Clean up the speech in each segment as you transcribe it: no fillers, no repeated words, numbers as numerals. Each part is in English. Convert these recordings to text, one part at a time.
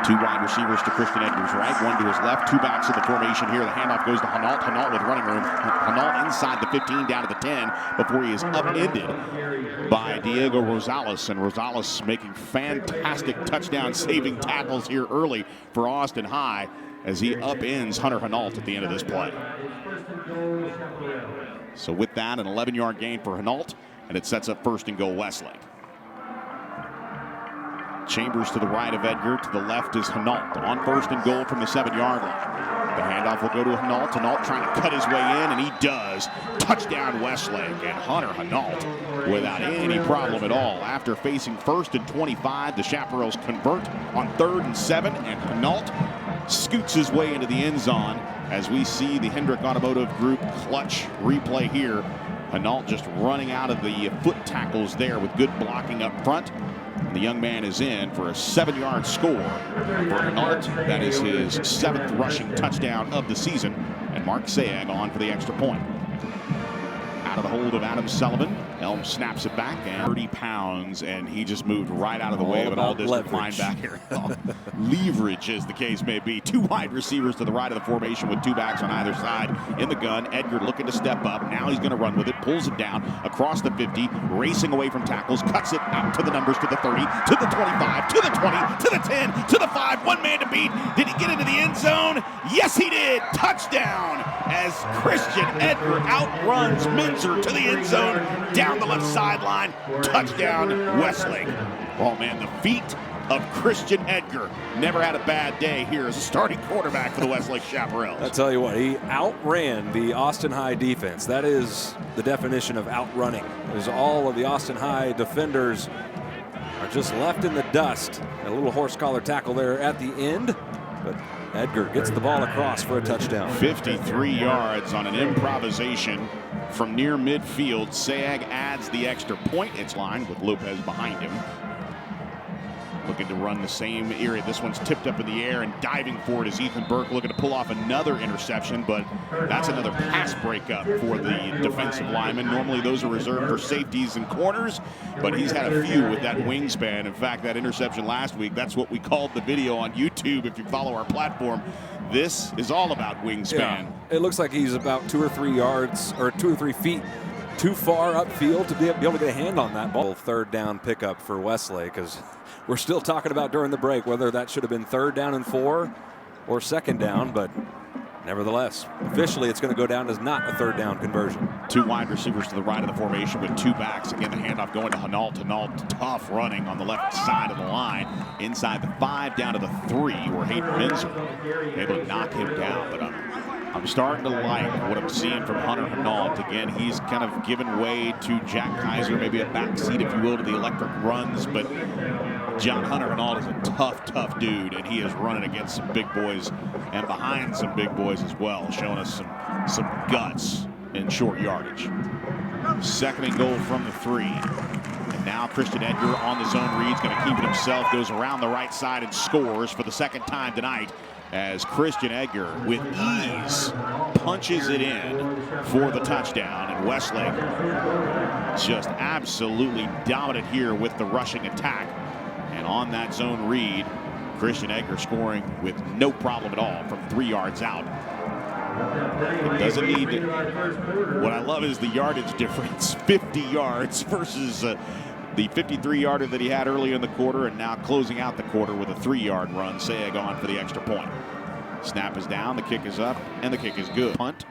Two wide receivers to Christian Edgar's right, one to his left, two backs in the formation here. The handoff goes to Hinault. Hinault with running room. Hinault inside the 15, down to the 10, before he is upended by Diego Rosales. And Rosales making fantastic touchdown-saving tackles here early for Austin High as he upends Hunter Hinault at the end of this play. So with that, an 11-yard gain for Hinault, and it sets up first and goal Westlake. Chambers to the right of Edgar. To the left is Hinault on first and goal from the 7-yard line. The handoff will go to Hinault. Hinault trying to cut his way in, and he does. Touchdown Westlake, and Hunter Hinault without any problem at all. After facing first and 25, the Chaparrals convert on 3rd and 7, and Hinault scoots his way into the end zone as we see the Hendrick Automotive Group clutch replay here. Hinault just running out of the foot tackles there with good blocking up front. The young man is in for a 7-yard score for Hinault. That is his 7th rushing touchdown of the season. And Mark Sayag on for the extra point. Out of the hold of Adam Sullivan. Elm snaps it back, and 30 pounds, and he just moved right out of the way of an all-district linebacker. Leverage, as the case may be. Two wide receivers to the right of the formation with two backs on either side in the gun. Edgar looking to step up. Now he's going to run with it, pulls it down across the 50, racing away from tackles, cuts it out to the numbers, to the 30, to the 25, to the 20, to the 10, to the 5. One man to beat. Did he get into the end zone? Yes, he did. Touchdown as Christian Edgar outruns Minzer to the end zone, down the left sideline. Touchdown Westlake. Oh man, the feet of Christian Edgar never had a bad day here as a starting quarterback for the Westlake Chaparrals. I tell you what, he outran the Austin High defense. That is the definition of outrunning. As all of the Austin High defenders are just left in the dust. A little horse collar tackle there at the end, but Edgar gets the ball across for a touchdown. 53 yards on an improvisation from near midfield. Sayag adds the extra point. It's line with Lopez behind him. Looking to run the same area. This one's tipped up in the air, and diving for it is Ethan Burke, looking to pull off another interception, but that's another pass breakup for the defensive lineman. Normally those are reserved for safeties and corners, but he's had a few with that wingspan. In fact, that interception last week, that's what we called the video on YouTube. If you follow our platform, this is all about wingspan. Yeah, it looks like he's about 2 or 3 yards, or 2 or 3 feet too far upfield to be able to get a hand on that ball. 3rd down pickup for Westlake, as we're still talking about during the break whether that should have been 3rd down and 4 or 2nd down, but nevertheless, officially it's going to go down as not a 3rd down conversion. Two wide receivers to the right of the formation with two backs. Again, the handoff going to Hinault. Hinault tough running on the left side of the line. Inside the 5, down to the 3, where Hayden Minzer able to knock him down. But I'm starting to like what I'm seeing from Hunter Hinault. Again, he's kind of given way to Jack Kaiser, maybe a backseat, if you will, to the electric runs. But John Hunter Hinault is a tough dude, and he is running against some big boys and behind some big boys as well, showing us some guts in short yardage. 2nd and goal from the 3. And now Christian Edgar on the zone read, going to keep it himself, goes around the right side and scores for the 2nd time tonight, as Christian Edgar with ease punches it in for the touchdown. And Westlake just absolutely dominant here with the rushing attack. And on that zone read, Christian Edgar scoring with no problem at all from 3 yards out. It doesn't need to. What I love is the yardage difference. 50 yards versus the 53-yarder that he had earlier in the quarter, and now closing out the quarter with a 3-yard run. Sayag on for the extra point. Snap is down, the kick is up, and the kick is good. Punt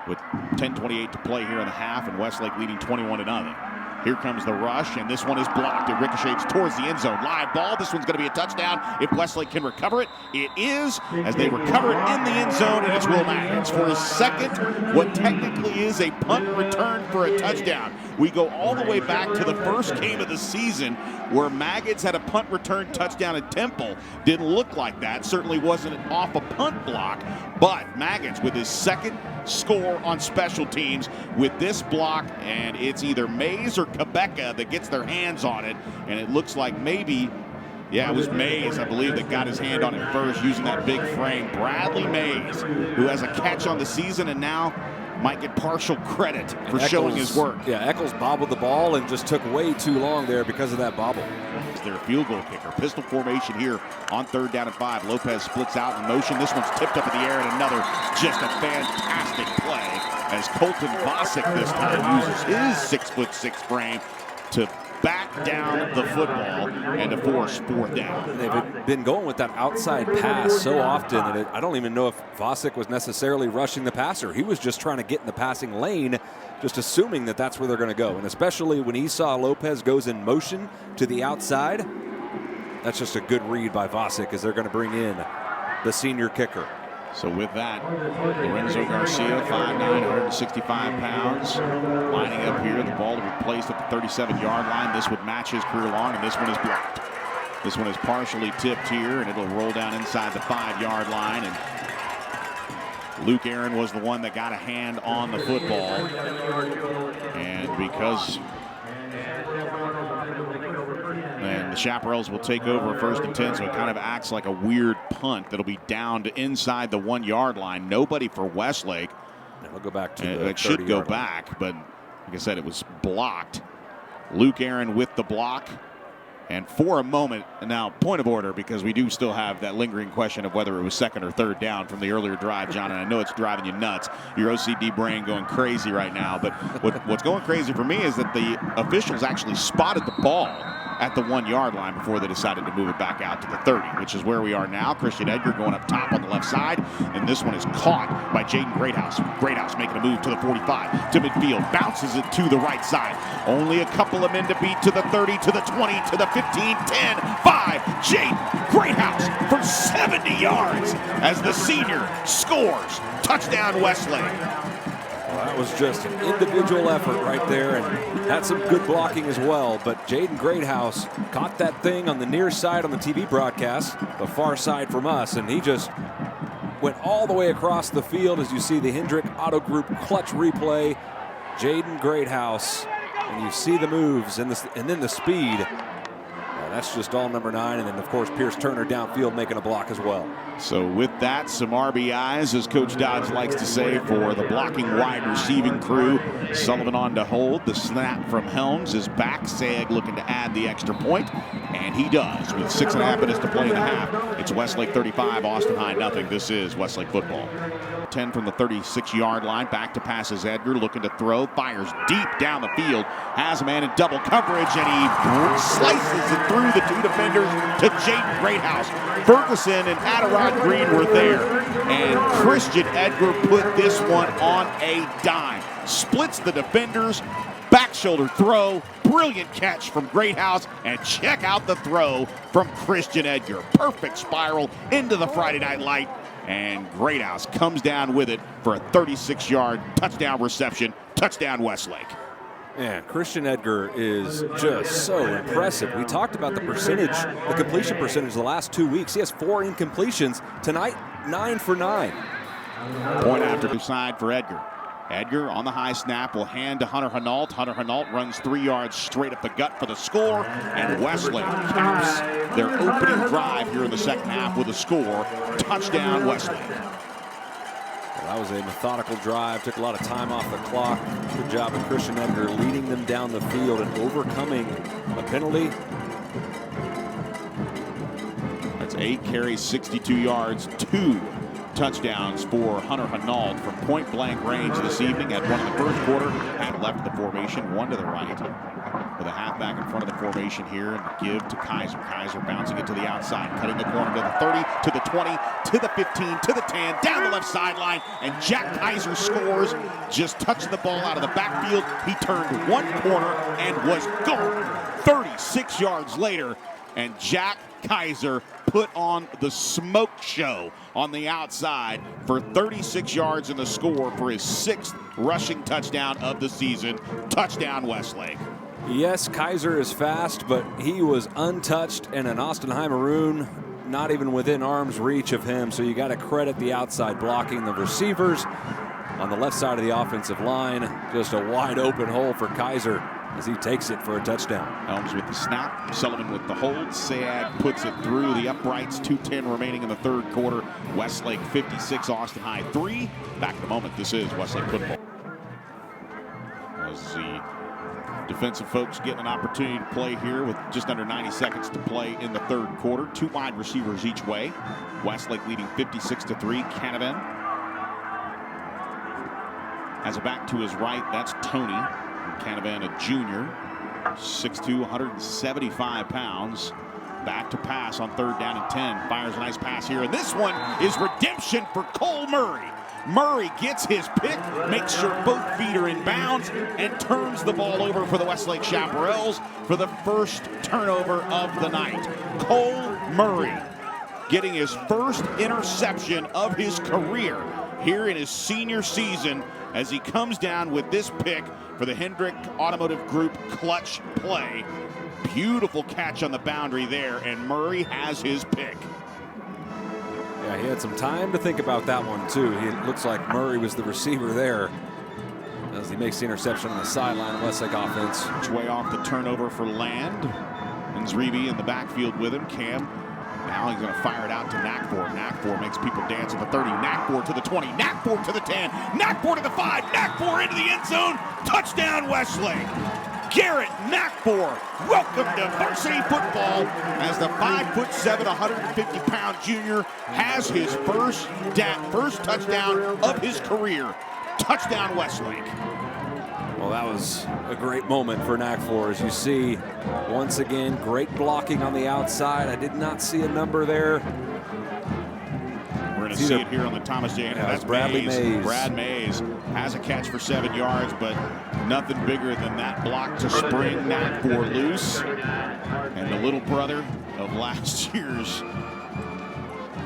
with 10:28 to play here in the half, and Westlake leading 21-0. Here comes the rush, and this one is blocked. It ricochets towards the end zone. Live ball. This one's going to be a touchdown if Westlake can recover it. It is, as they recover it in the end zone, and it's Will Maggots for his 2nd, what technically is a punt return for a touchdown. We go all the way back to the first game of the season where Maggots had a punt return touchdown at Temple. Didn't look like that. Certainly wasn't off a punt block, but Maggots with his 2nd score on special teams with this block, and it's either Mays or Quebeca that gets their hands on it, and it looks like maybe, yeah, it was Mays, I believe, that got his hand on it first using that big frame. Bradley Mays, who has a catch on the season, and now might get partial credit for showing his work. Yeah, Eccles bobbled the ball and just took way too long there because of that bobble. It's their field goal kicker. Pistol formation here on 3rd down and 5. Lopez splits out in motion. This one's tipped up in the air, and another just a fantastic play as Colton Vosick this time uses his 6'6" frame to back down the football and to force 4th down. They've been going with that outside pass so often that I don't even know if Vosick was necessarily rushing the passer. He was just trying to get in the passing lane, just assuming that that's where they're going to go. And especially when he saw Lopez goes in motion to the outside, that's just a good read by Vosick as they're going to bring in the senior kicker. So with that, Lorenzo Garcia, 5'9", 165 pounds, lining up here. The ball to be placed at the 37-yard line. This would match his career long, and this one is blocked. This one is partially tipped here, and it'll roll down inside the 5-yard line. And Luke Aaron was the one that got a hand on the football. And because the Chaparrals will take over 1st and 10, so it kind of acts like a weird punt that'll be down to inside the 1-yard line. Nobody for Westlake. It'll go back to it should go back, but like I said, it was blocked. Luke Aaron with the block. And for a moment, now point of order, because we do still have that lingering question of whether it was 2nd or 3rd down from the earlier drive, John, and I know it's driving you nuts. Your OCD brain going crazy right now, but what's going crazy for me is that the officials actually spotted the ball at the 1-yard line before they decided to move it back out to the 30, which is where we are now. Christian Edgar going up top on the left side, and this one is caught by Jaden Greathouse. Greathouse making a move to the 45, to midfield, bounces it to the right side. Only a couple of men to beat, to the 30, to the 20, to the 15, 10, 5. Jaden Greathouse for 70 yards as the senior scores. Touchdown Westlake. Well, that was just an individual effort right there, and had some good blocking as well. But Jaden Greathouse caught that thing on the near side on the TV broadcast, the far side from us, and he just went all the way across the field as you see the Hendrick Auto Group clutch replay. Jaden Greathouse, and you see the moves and then the speed. That's just all number 9, and then of course Pierce Turner downfield making a block as well. So with that, some RBIs, as Coach Dodge likes to say, for the blocking wide receiving crew. Sullivan on to hold. The snap from Helms is back. Sag looking to add the extra point, and he does with 6.5 minutes to play in the half. It's Westlake 35, Austin High nothing. This is Westlake football. 10 from the 36-yard line. Back to passes Edgar, looking to throw. Fires deep down the field. Has a man in double coverage, and he slices it through the 2 defenders to Jaden Greathouse. Ferguson and Adirond Green were there, and Christian Edgar put this one on a dime. Splits the defenders, back shoulder throw, brilliant catch from Greathouse, and check out the throw from Christian Edgar. Perfect spiral into the Friday Night Light, and Greathouse comes down with it for a 36-yard touchdown reception. Touchdown Westlake. Man, Christian Edgar is just so impressive. We talked about the percentage, the completion percentage the last 2 weeks. He has 4 incompletions. Tonight, 9 for 9. Point after side for Edgar. Edgar on the high snap will hand to Hunter Hinault. Hunter Hinault runs 3 yards straight up the gut for the score, and Westlake caps their opening drive here in the second half with a score. Touchdown Westlake. That was a methodical drive, took a lot of time off the clock. Good job of Christian Edgar leading them down the field and overcoming a penalty. That's 8 carries, 62 yards, 2 touchdowns for Hunter Hinault from point blank range this evening. Had one in the first quarter, had left the formation, one to the right. With a halfback in front of the formation here, and give to Kaiser. Kaiser bouncing it to the outside, cutting the corner to the 30, to the 20, to the 15, to the 10, down the left sideline, and Jack Kaiser scores. Just touching the ball out of the backfield. He turned one corner and was gone. 36 yards later, and Jack Kaiser put on the smoke show on the outside for 36 yards in the score for his 6th rushing touchdown of the season. Touchdown Westlake. Yes, Kaiser is fast, but he was untouched, and an Austin High Maroon not even within arm's reach of him. So you got to credit the outside blocking, the receivers on the left side of the offensive line. Just a wide open hole for Kaiser as he takes it for a touchdown. Helms with the snap, Sullivan with the hold. Sayag puts it through the uprights. 2:10 remaining in the third quarter. Westlake 56, Austin High 3. Back in a moment. This is Westlake football. The defensive folks getting an opportunity to play here with just under 90 seconds to play in the third quarter. 2 wide receivers each way. Westlake leading 56-3. Canavan has a back to his right. That's Tony. Canavan, a junior, 6'2", 175 pounds. Back to pass on 3rd down and 10. Fires a nice pass here. And this one is redemption for Cole Murray. Murray gets his pick, makes sure both feet are in bounds, and turns the ball over for the Westlake Chaparrals for the first turnover of the night. Cole Murray getting his first interception of his career here in his senior season as he comes down with this pick for the Hendrick Automotive Group clutch play. Beautiful catch on the boundary there, and Murray has his pick. Yeah, he had some time to think about that one, too. It looks like Murray was the receiver there as he makes the interception on the sideline. Westlake offense. Which way off the turnover for Land. And Zrebi in the backfield with him. Cam. Now he's going to fire it out to Knackfor. Knackfor makes people dance at the 30. Knackfor to the 20. Knackfor to the 10. Knackfor to the 5. Knackfor into the end zone. Touchdown, Westlake. Garrett Knackfor, welcome to varsity football as the 5'7", 150-pound junior has his first touchdown of his career. Touchdown, Westlake. Well, that was a great moment for Knackfor. As you see, once again, great blocking on the outside. I did not see a number there. We're going to see it here on the Thomas J. Yeah, that's Bradley Mays. Brad Mays has a catch for 7 yards, but nothing bigger than that block to spring Knackfor loose. And the little brother of last year's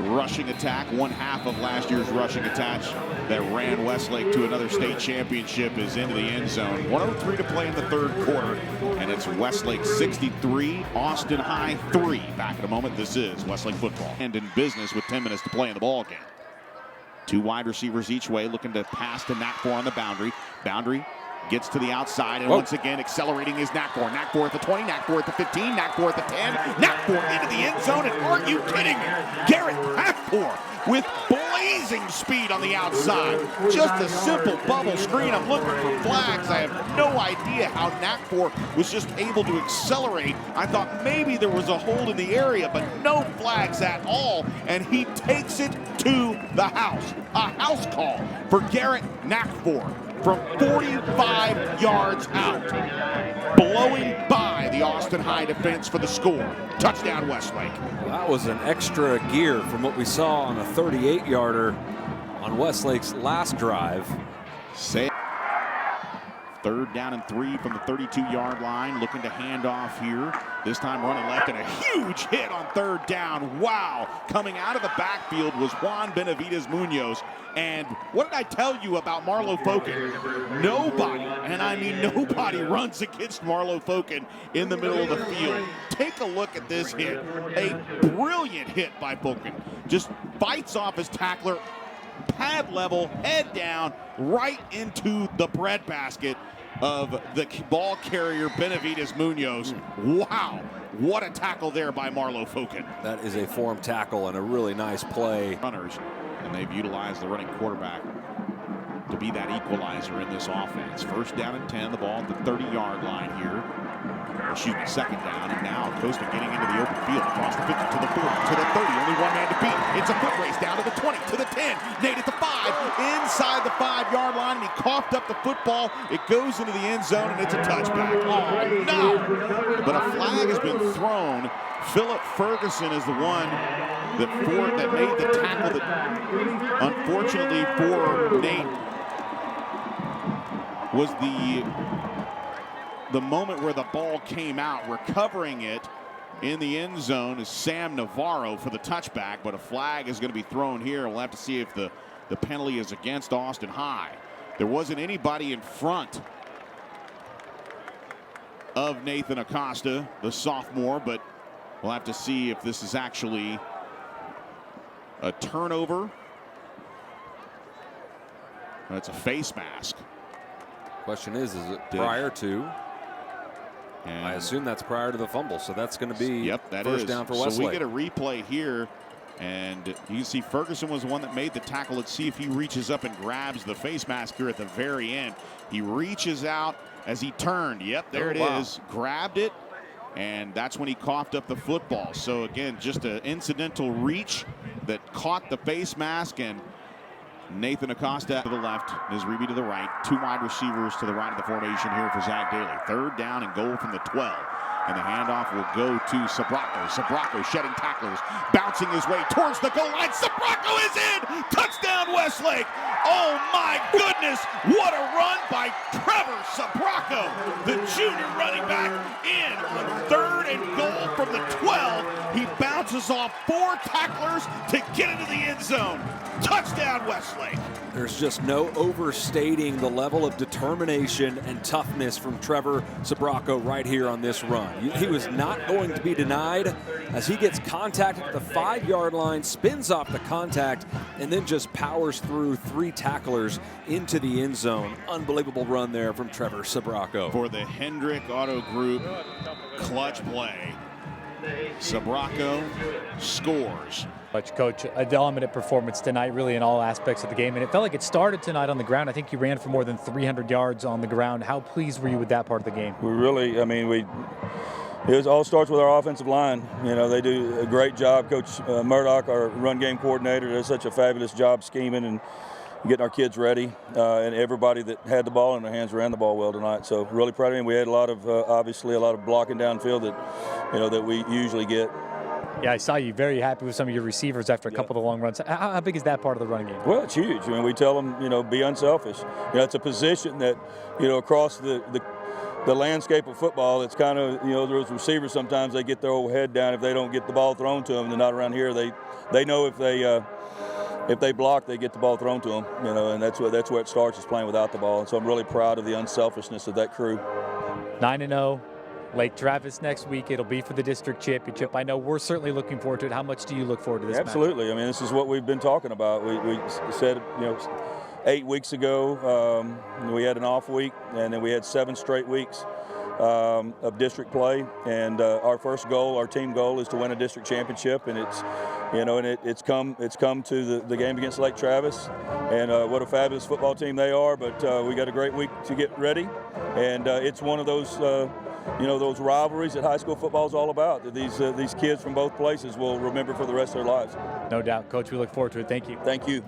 rushing attack, one half of last year's rushing attack that ran Westlake to another state championship, is into the end zone. 1:03 to play in the third quarter, and it's Westlake 63, Austin High 3. Back in a moment. This is Westlake football. And in business with 10 minutes to play in the ball game. 2 wide receivers each way, looking to pass to Knackfor on the boundary. Boundary gets to the outside, and once again accelerating is Knackfor. Knackfor at the 20, Knackfor at the 15, Knackfor at the 10, Knackfor into the end zone, and are you kidding me? Garrett Knackfor with blazing speed on the outside. Just a simple bubble screen. I'm looking for flags. I have no idea how Knackfor was just able to accelerate. I thought maybe there was a hold in the area, but no flags at all, and he takes it to the house. A house call for Garrett Knackfor from 45 yards out, blowing by the Austin High defense for the score. Touchdown, Westlake. That was an extra gear from what we saw on a 38-yarder on Westlake's last drive. 3rd down and 3 from the 32-yard line, looking to hand off here. This time running left, and a huge hit on 3rd down. Wow. Coming out of the backfield was Juan Benavides Munoz. And what did I tell you about Marlo Folken? Nobody, and I mean nobody, runs against Marlo Folken in the middle of the field. Take a look at this hit. A brilliant hit by Folken. Just bites off his tackler, pad level, head down, right into the breadbasket of the ball carrier Benavides Munoz. Wow, what a tackle there by Marlo Folken. That is a form tackle and a really nice play. Runners, and they've utilized the running quarterback to be that equalizer in this offense. 1st down and 10, the ball at the 30-yard line here. Excuse me, 2nd down, and now Costa getting into the open field across the 50 to the 40 to the 30. Only one man to beat. It's a foot race down to the 20 to the 10. Nate at the 5, inside the 5-yard line, and he coughed up the football. It goes into the end zone, and it's a touchback. Oh, no! But a flag has been thrown. Philip Ferguson is the one that made the tackle that, unfortunately for Nate, was the moment where the ball came out. Recovering it in the end zone is Sam Navarro for the touchback, but a flag is going to be thrown here. We'll have to see if the penalty is against Austin High. There wasn't anybody in front of Nathan Acosta, the sophomore, but we'll have to see if this is actually a turnover. That's a face mask. Question is it prior to? And I assume that's prior to the fumble, so that's going to be first down for Westlake. So we get a replay here, and you can see Ferguson was the one that made the tackle. Let's see if he reaches up and grabs the face mask here at the very end. He reaches out, as he turned. Yep, there it is. Grabbed it, and that's when he coughed up the football. So again, just an incidental reach that caught the face mask, and Nathan Acosta to the left, Nisribi to the right. 2 wide receivers to the right of the formation here for Zach Daly. 3rd down and goal from the 12. And the handoff will go to Sabrocco. Sabrocco shedding tacklers, bouncing his way towards the goal line. Sabrocco is in! Touchdown Westlake! Oh my goodness! What a run by Trevor Sabrocco, the junior running back, in on 3rd and goal from the 12. He bounces off 4 tacklers to get into the end zone. Touchdown Westlake! There's just no overstating the level of determination and toughness from Trevor Sabrocco right here on this run. He was not going to be denied as he gets contacted at the 5-yard line, spins off the contact, and then just powers through 3 tacklers into the end zone. Unbelievable run there from Trevor Sabrocco. For the Hendrick Auto Group clutch play, Sabrocco scores. Coach, a dominant performance tonight, really in all aspects of the game, and it felt like it started tonight on the ground. I think you ran for more than 300 yards on the ground. How pleased were you with that part of the game? We really, it all starts with our offensive line. You know, they do a great job. Coach Murdoch, our run game coordinator, does such a fabulous job scheming and getting our kids ready, and everybody that had the ball in their hands ran the ball well tonight. So really proud of him. We had a lot of, obviously, a lot of blocking downfield that we usually get. Yeah, I saw you very happy with some of your receivers after a couple of the long runs. How big is that part of the running game? Well, it's huge. I mean, we tell them, be unselfish. It's a position that, across the landscape of football, it's kind of, those receivers sometimes they get their old head down if they don't get the ball thrown to them. They're not around here. They know if they block, they get the ball thrown to them. And that's where it starts, is playing without the ball. And so I'm really proud of the unselfishness of that crew. 9-0. Lake Travis next week. It'll be for the district championship. I know we're certainly looking forward to it. How much do you look forward to this Absolutely. match? This is what we've been talking about. We said, 8 weeks ago, we had an off week, and then we had 7 straight weeks of district play. And our first goal, our team goal, is to win a district championship. And it's come to the game against Lake Travis. And what a fabulous football team they are. But we got a great week to get ready. And it's one of those those rivalries that high school football is all about, that these kids from both places will remember for the rest of their lives. No doubt. Coach, we look forward to it. Thank you. Thank you.